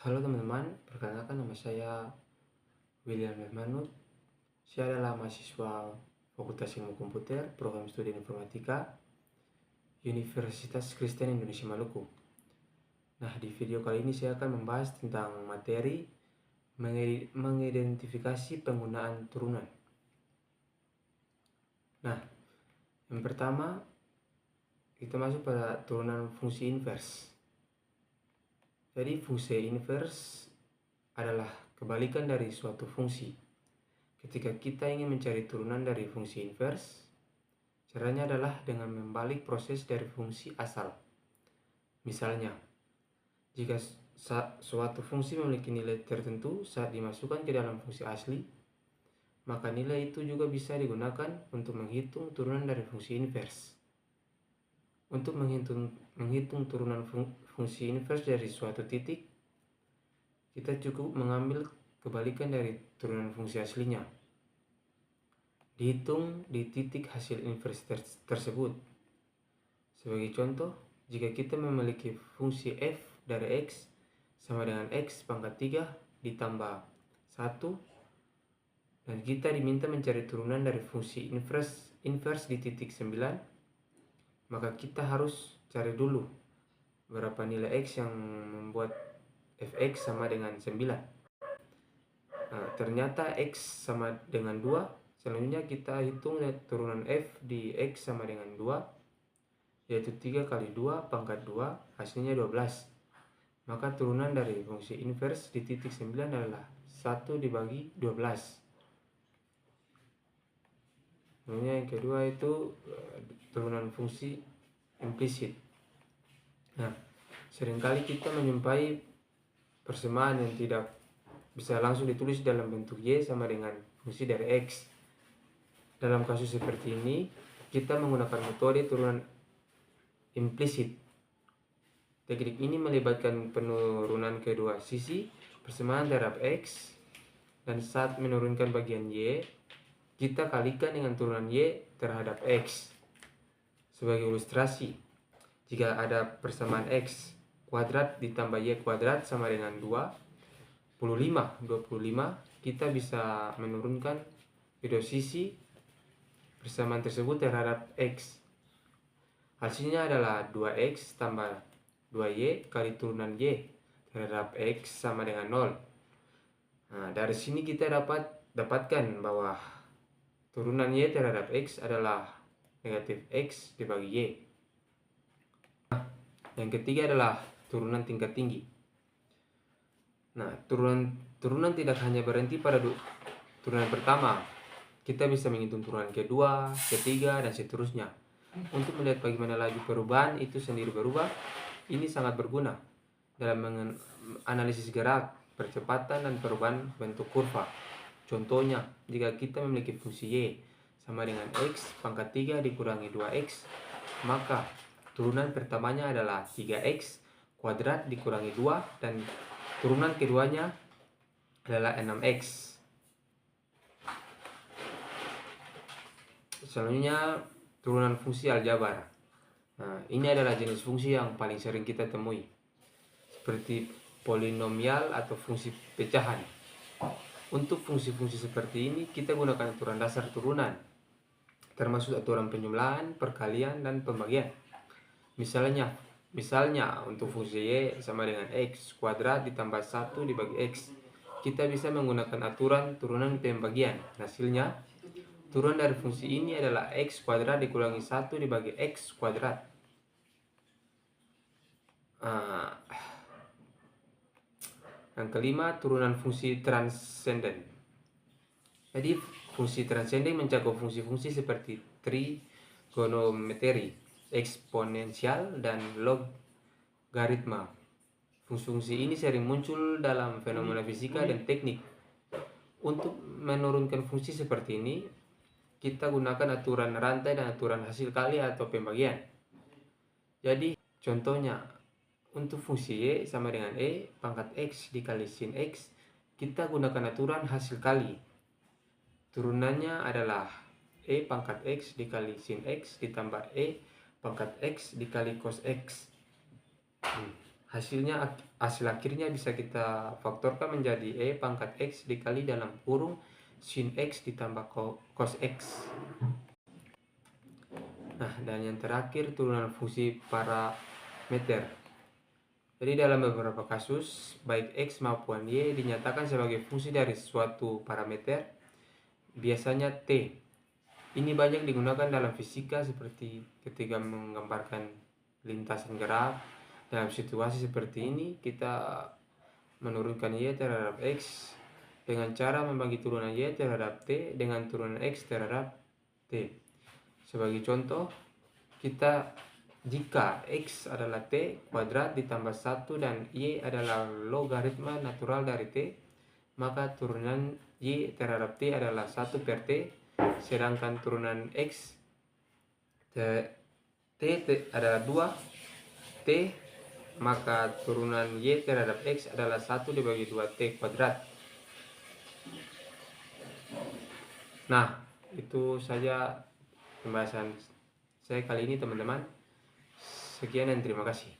Halo teman-teman, perkenalkan nama saya William Hermanut. Saya adalah mahasiswa Fakultas Ilmu Komputer, Program Studi Informatika, Universitas Kristen Indonesia Maluku. Nah, di video kali ini saya akan membahas tentang materi mengidentifikasi penggunaan turunan. Nah, yang pertama kita masuk pada turunan fungsi inverse. Jadi fungsi inverse adalah kebalikan dari suatu fungsi. Ketika kita ingin mencari turunan dari fungsi inverse, caranya adalah dengan membalik proses dari fungsi asal. Misalnya, jika suatu fungsi memiliki nilai tertentu saat dimasukkan ke dalam fungsi asli, maka nilai itu juga bisa digunakan untuk menghitung turunan dari fungsi inverse. Untuk menghitung turunan fungsi inverse dari suatu titik, kita cukup mengambil kebalikan dari turunan fungsi aslinya. Dihitung di titik hasil inverse tersebut. Sebagai contoh, jika kita memiliki fungsi f dari x sama dengan x pangkat 3 ditambah 1, dan kita diminta mencari turunan dari fungsi inverse di titik 9, maka kita harus cari dulu berapa nilai x yang membuat fx sama dengan 9. Nah, ternyata x sama dengan 2. Selanjutnya kita hitung turunan f di x sama dengan 2, yaitu 3 kali 2 pangkat 2, hasilnya 12. Maka turunan dari fungsi inverse di titik 9 adalah 1 dibagi 12. Kemudian yang kedua itu turunan fungsi implisit. Nah, seringkali kita menjumpai persamaan yang tidak bisa langsung ditulis dalam bentuk y sama dengan fungsi dari x. Dalam kasus seperti ini, kita menggunakan metode turunan implisit. Teknik ini melibatkan penurunan kedua sisi persamaan terhadap x, dan saat menurunkan bagian y, kita kalikan dengan turunan y terhadap x. Sebagai ilustrasi, jika ada persamaan x kuadrat ditambah y kuadrat sama dengan 25, kita bisa menurunkan kedua sisi persamaan tersebut terhadap x. Hasilnya adalah 2x tambah 2y kali turunan y terhadap x sama dengan 0. Nah, dari sini kita dapatkan bahwa turunan y terhadap x adalah negatif x dibagi y. Nah, yang ketiga adalah turunan tingkat tinggi. Nah, turunan tidak hanya berhenti pada turunan pertama. Kita bisa menghitung turunan kedua, ketiga, dan seterusnya. Untuk melihat bagaimana laju perubahan itu sendiri berubah, ini sangat berguna dalam menganalisis gerak, percepatan, dan perubahan bentuk kurva. Contohnya, jika kita memiliki fungsi y sama dengan x pangkat 3 dikurangi 2x, maka turunan pertamanya adalah 3x kuadrat dikurangi 2, dan turunan keduanya adalah 6x. Selanjutnya, turunan fungsi aljabar. Nah, ini adalah jenis fungsi yang paling sering kita temui, seperti polinomial atau fungsi pecahan. Untuk fungsi-fungsi seperti ini, kita gunakan aturan dasar turunan, termasuk aturan penjumlahan, perkalian, dan pembagian. Misalnya untuk fungsi y sama dengan x kuadrat ditambah 1 dibagi x, kita bisa menggunakan aturan turunan pembagian. Hasilnya, turunan dari fungsi ini adalah x kuadrat dikurangi 1 dibagi x kuadrat. Yang kelima, turunan fungsi transenden. Jadi, fungsi transenden mencakup fungsi-fungsi seperti trigonometri, eksponensial, dan logaritma. Fungsi-fungsi ini sering muncul dalam fenomena fisika dan teknik. Untuk menurunkan fungsi seperti ini, kita gunakan aturan rantai dan aturan hasil kali atau pembagian. Jadi, contohnya, untuk fungsi y sama dengan e pangkat x dikali sin x, kita gunakan aturan hasil kali. Turunannya adalah e pangkat x dikali sin x ditambah e pangkat x dikali cos x. hasil akhirnya bisa kita faktorkan menjadi E pangkat X dikali dalam kurung sin X ditambah cos X. Nah, dan yang terakhir turunan fungsi parameter. Jadi dalam beberapa kasus, baik X maupun Y dinyatakan sebagai fungsi dari suatu parameter, biasanya T. Ini banyak digunakan dalam fisika seperti ketika menggambarkan lintasan graf. Dalam situasi seperti ini, kita menurunkan Y terhadap X dengan cara membagi turunan Y terhadap T dengan turunan X terhadap T. Sebagai contoh, jika X adalah T kuadrat ditambah 1 dan Y adalah logaritma natural dari T, maka turunan Y terhadap T adalah 1 per T, sedangkan turunan X T adalah 2 T, maka turunan Y terhadap X adalah 1 dibagi 2T kuadrat. Nah, itu saja pembahasan saya kali ini teman-teman. Sekian dan terima kasih.